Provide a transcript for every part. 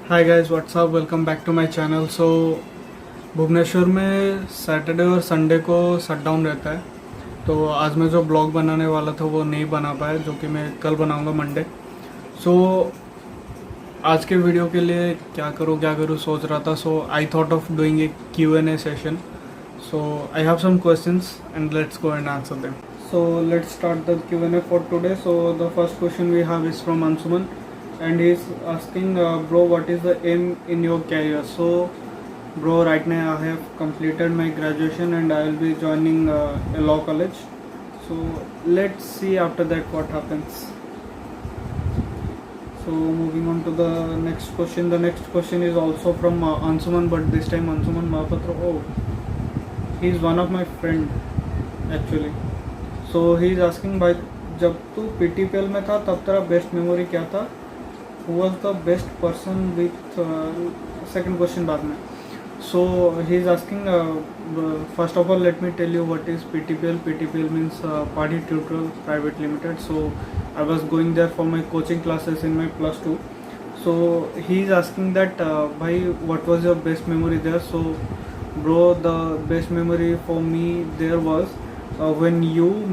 Hi guys what's up welcome back to my channel. So Bhubaneswar में Saturday और Sunday को shut down रहता है, तो आज मैं जो ब्लॉग बनाने वाला था वो नहीं बना पाया, जो कि मैं कल बनाऊंगा मंडे। सो आज के वीडियो के लिए क्या करूँ सोच रहा था। So I thought of doing a Q&A session. So I have some questions and let's go and answer them. So let's start the Q&A for today. So the first question we have is from Ansuman, and he's asking, bro, what is the aim in your career? So, bro, right now I have completed my graduation and I will be joining a law college. So let's see after that what happens. So moving on to the next question. The next question is also from Ansuman, but this time Ansuman Mahapatra. Oh, he's one of my friend actually. So he is asking, भाई जब तू PTPL में था तब तेरा best memory क्या था? Who was the best person with, second question बाद में. So he is asking, first of all let me tell you what is PTPL. PTPL means Padi Tutorial Private Limited. So I was going there for my coaching classes in my +2. So he is asking that, bhai, what was your best memory there? So bro, the best memory for me there was when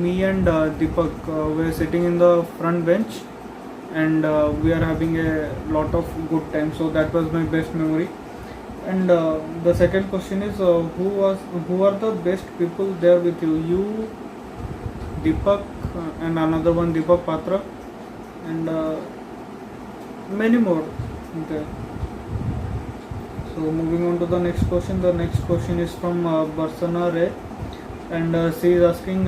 me and Deepak were sitting in the front bench, and we are having a lot of good time. So that was my best memory. And the second question is, who are the best people there with you? You, Deepak, and another one, Deepak Patra, and many more there. So moving on to the next question. The next question is from Barsana Ray, and she is asking,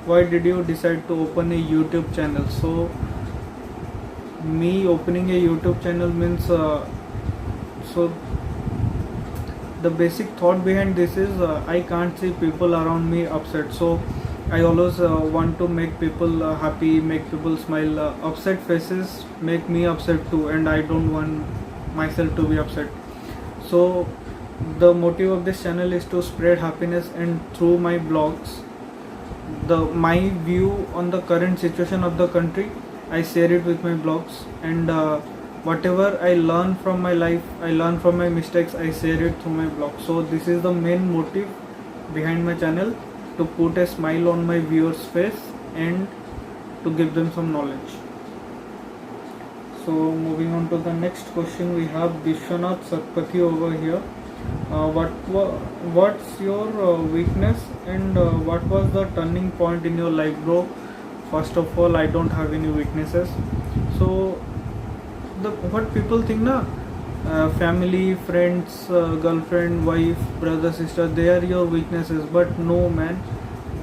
why did you decide to open a YouTube channel? So me opening a YouTube channel means, so the basic thought behind this is, I can't see people around me upset. So I always want to make people happy, make people smile. Upset faces make me upset too, and I don't want myself to be upset. So the motive of this channel is to spread happiness, and through my blogs, my view on the current situation of the country, I share it with my blogs, and whatever I learn from my life, I learn from my mistakes, I share it through my blog. So this is the main motive behind my channel, to put a smile on my viewers face and to give them some knowledge. So moving on to the next question, we have Vishwanath Satpathy over here. What's your weakness, and what was the turning point in your life? Bro, first of all, I don't have any weaknesses. So what people think na, family, friends, girlfriend, wife, brother, sister, they are your weaknesses, but no man,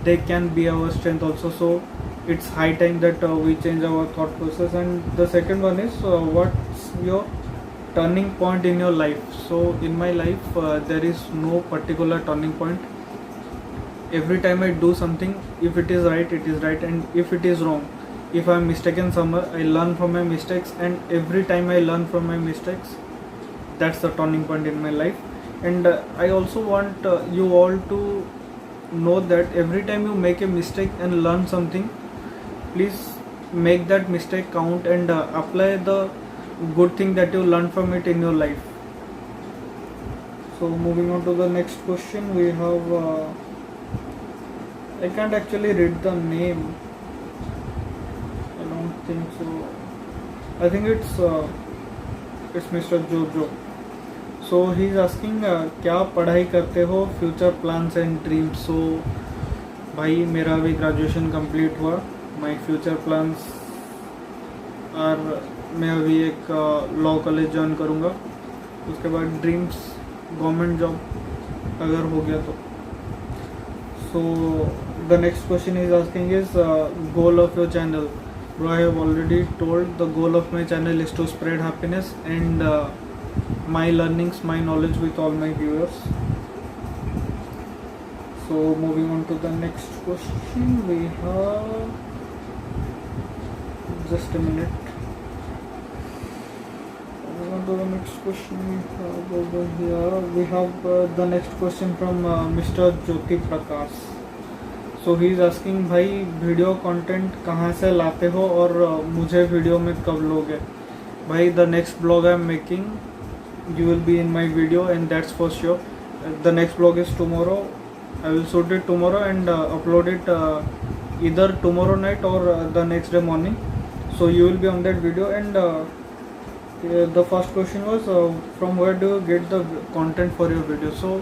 they can be our strength also. So it's high time that we change our thought process. And the second one is, what's your turning point in your life? So in my life, there is no particular turning point. Every time I do something, if it is right, it is right, and if it is wrong, if I am mistaken somewhere, I learn from my mistakes, and every time I learn from my mistakes, that's the turning point in my life. And I also want you all to know that every time you make a mistake and learn something, please make that mistake count, and apply the good thing that you learn from it in your life. So moving on to the next question, we have, I can't actually read the name, I don't think so. I think it's Mr. Jojo. So he is asking, क्या पढ़ाई करते हो, future plans and dreams? सो भाई मेरा अभी graduation complete हुआ. My future plans are, मैं अभी एक लॉ कॉलेज ज्वाइन करूँगा. उसके बाद ड्रीम्स, गवर्नमेंट जॉब अगर हो गया तो. So the next question is asking is, goal of your channel? Bro, I have already told, the goal of my channel is to spread happiness and my learnings, my knowledge with all my viewers. So moving on to the next question, we have, just a minute. Moving on to the next question, we have over here, we have the next question from Mr. Jyoti Prakash. So he is asking, भाई video content कहाँ से लाते हो, और मुझे video में कब लोगे? भाई the next blog I am making you will be in my video, and that's for sure. The next vlog is tomorrow. I will shoot it tomorrow and upload it either tomorrow night or the next day morning. So you will be on that video. And the first question was from where do you get the content for your video? So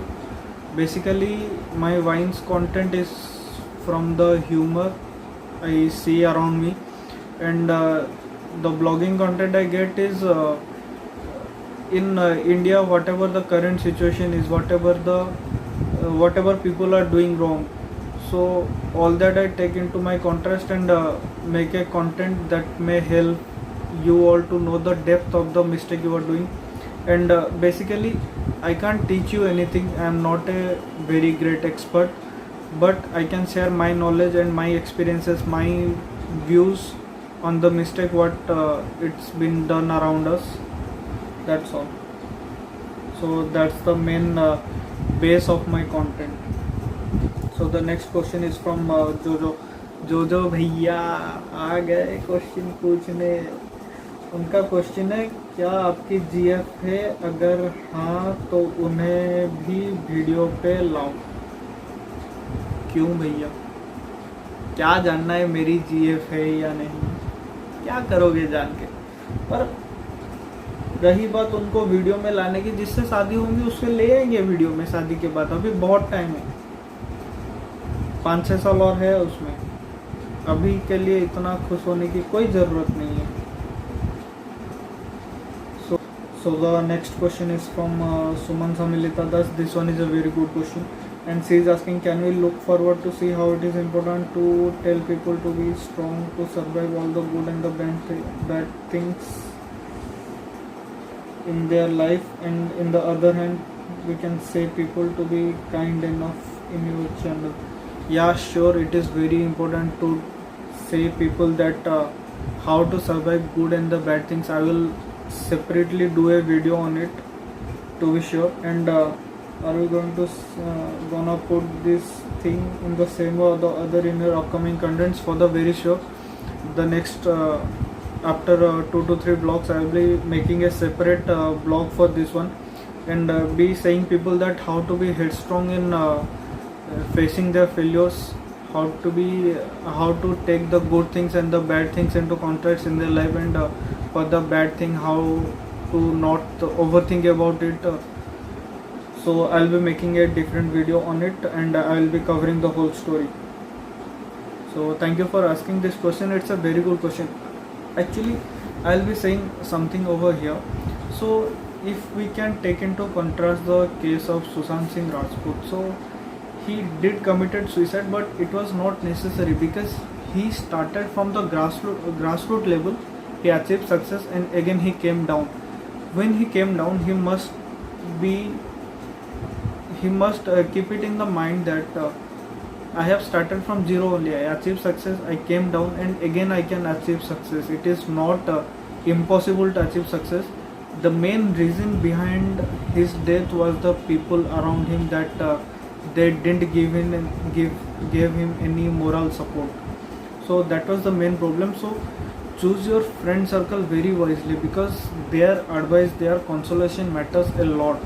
basically my Vines content is from the humor I see around me, and the blogging content I get is in India, whatever the current situation is, whatever people are doing wrong, so all that I take into my contrast and make a content that may help you all to know the depth of the mistake you are doing. And basically I can't teach you anything. I am not a very great expert, but I can share my knowledge and my experiences, my views on the mistake what it's been done around us. That's all. So that's the main base of my content. So the next question is from जोजो भैया आ गए question पूछने. उनका question है, क्या आपकी GF है? अगर हाँ तो उन्हें भी वीडियो पे लाओ. क्यों भैया, क्या जानना है मेरी जीएफ है या नहीं? क्या करोगे जान के? पर रही बात उनको वीडियो में लाने की, जिससे शादी होंगी उससे ले आएंगे वीडियो में शादी के बाद. अभी बहुत टाइम है, 5-6 साल और है उसमें. अभी के लिए इतना खुश होने की कोई ज़रूरत नहीं है. So the next question is from Suman Samilita Das. This one is a very good question, and she is asking, can we look forward to see how it is important to tell people to be strong to survive all the good and the bad things in their life, and in the other hand we can say people to be kind enough in your channel. Yeah, sure, it is very important to say people that how to survive good and the bad things. I will separately do a video on it to be sure. And are we going to gonna put this thing in the same or the other in your upcoming contents? For the very sure, the next after 2 to 3 vlogs I will be making a separate vlog for this one, and be saying people that how to be headstrong in facing their failures, how to take the good things and the bad things into contrast in their life, and for the bad thing how to not overthink about it. So I'll be making a different video on it, and I'll be covering the whole story. So thank you for asking this question. It's a very good question. Actually, I'll be saying something over here. So if we can take into contrast the case of Sushant Singh Rajput, so he did committed suicide, but it was not necessary because he started from the grassroots level. He achieved success, and again he came down. When he came down, he must keep it in the mind that I have started from zero only. I achieved success, I came down, and again I can achieve success. It is not impossible to achieve success. The main reason behind his death was the people around him, that they didn't give him any moral support. So that was the main problem. So choose your friend circle very wisely, because their advice, their consolation matters a lot.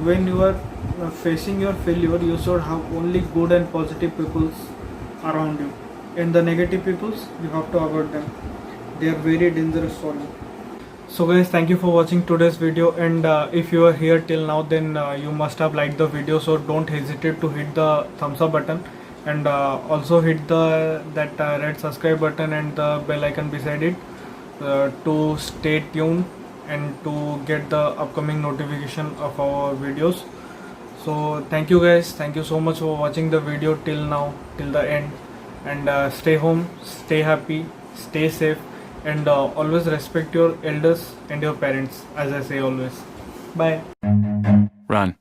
When you are facing your failure, you should have only good and positive people around you, and the negative people you have to avoid them. They are very dangerous for you. So guys, thank you for watching today's video, and if you are here till now, then you must have liked the video, so don't hesitate to hit the thumbs up button, and also hit that red subscribe button and the bell icon beside it to stay tuned and to get the upcoming notification of our videos. So thank you guys, thank you so much for watching the video till now, till the end, and stay home, stay happy, stay safe, and always respect your elders and your parents, as I say always. Bye. Run.